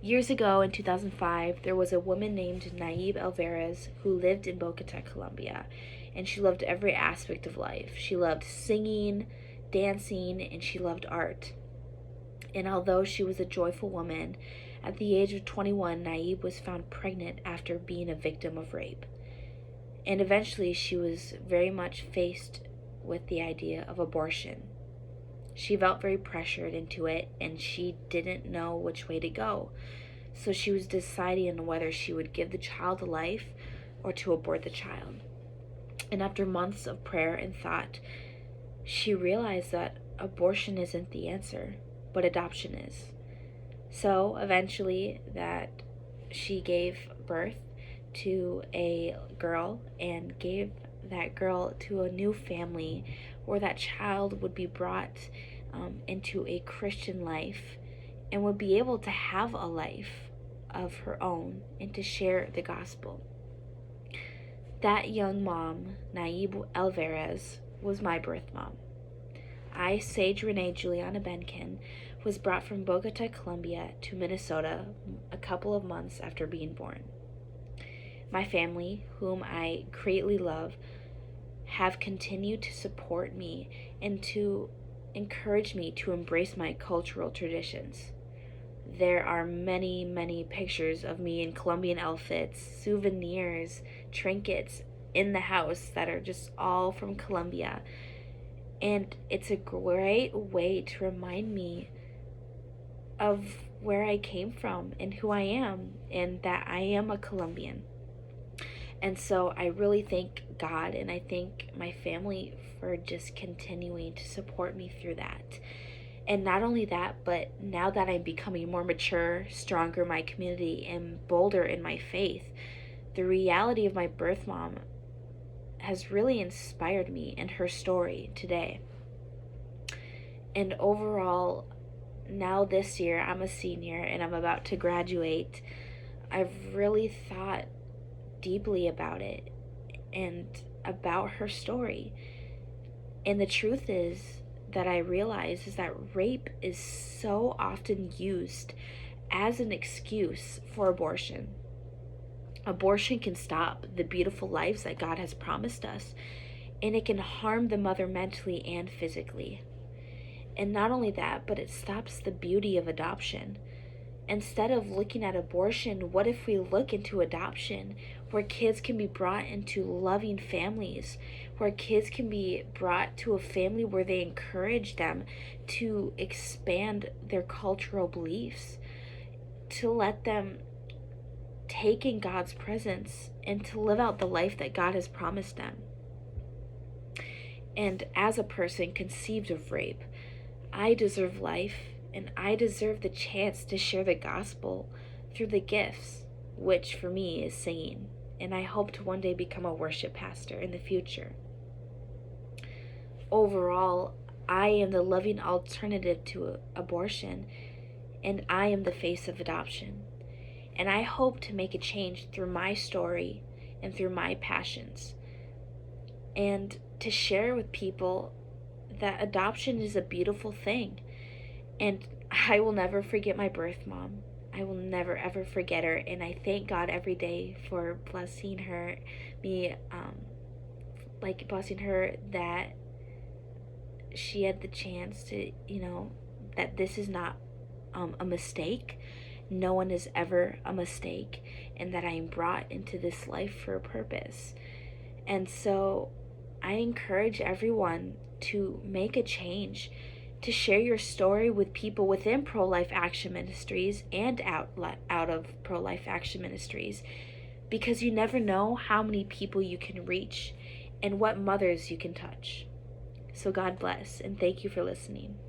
Years ago in 2005, there was a woman named Naib Alvarez who lived in Bogota, Colombia, and she loved every aspect of life. She loved singing, dancing, and she loved art. And although she was a joyful woman, at the age of 21, Naib was found pregnant after being a victim of rape. And eventually, she was very much faced with the idea of abortion. She felt very pressured into it, and she didn't know which way to go. So she was deciding on whether she would give the child a life or to abort the child. And after months of prayer and thought, she realized that abortion isn't the answer, but adoption is. So eventually that she gave birth to a girl and gave that girl to a new family where that child would be brought into a Christian life and would be able to have a life of her own and to share the gospel. That young mom, Naib Alvarez, was my birth mom. I, Sage Renee Juliana Benkin, was brought from Bogota, Colombia to Minnesota a couple of months after being born. My family, whom I greatly love, have continued to support me and to encourage me to embrace my cultural traditions. There are many, many pictures of me in Colombian outfits, souvenirs, trinkets in the house that are just all from Colombia. And it's a great way to remind me of where I came from and who I am, and that I am a Colombian. And so I really thank God and I thank my family for just continuing to support me through that. And not only that, but now that I'm becoming more mature, stronger in my community, and bolder in my faith, the reality of my birth mom has really inspired me in her story today. And overall, now this year, I'm a senior and I'm about to graduate. I've really thought deeply about it and about her story. And the truth is that I realize is that rape is so often used as an excuse for abortion. Abortion can stop the beautiful lives that God has promised us, and it can harm the mother mentally and physically. And not only that, but it stops the beauty of adoption. Instead of looking at abortion, what if we look into adoption, where kids can be brought into loving families, where kids can be brought to a family where they encourage them to expand their cultural beliefs, to let them take in God's presence and to live out the life that God has promised them. And as a person conceived of rape, I deserve life and I deserve the chance to share the gospel through the gifts, which for me is singing. And I hope to one day become a worship pastor in the future. Overall, I am the loving alternative to abortion, and I am the face of adoption. And I hope to make a change through my story and through my passions, and to share with people that adoption is a beautiful thing. And I will never forget my birth mom. I will never ever forget her, and I thank God every day for blessing her, blessing her that she had the chance to, that this is not a mistake. No one is ever a mistake, and that I am brought into this life for a purpose. And so I encourage everyone to make a change, to share your story with people within Pro-Life Action Ministries and out of Pro-Life Action Ministries, because you never know how many people you can reach and what mothers you can touch. So God bless, and thank you for listening.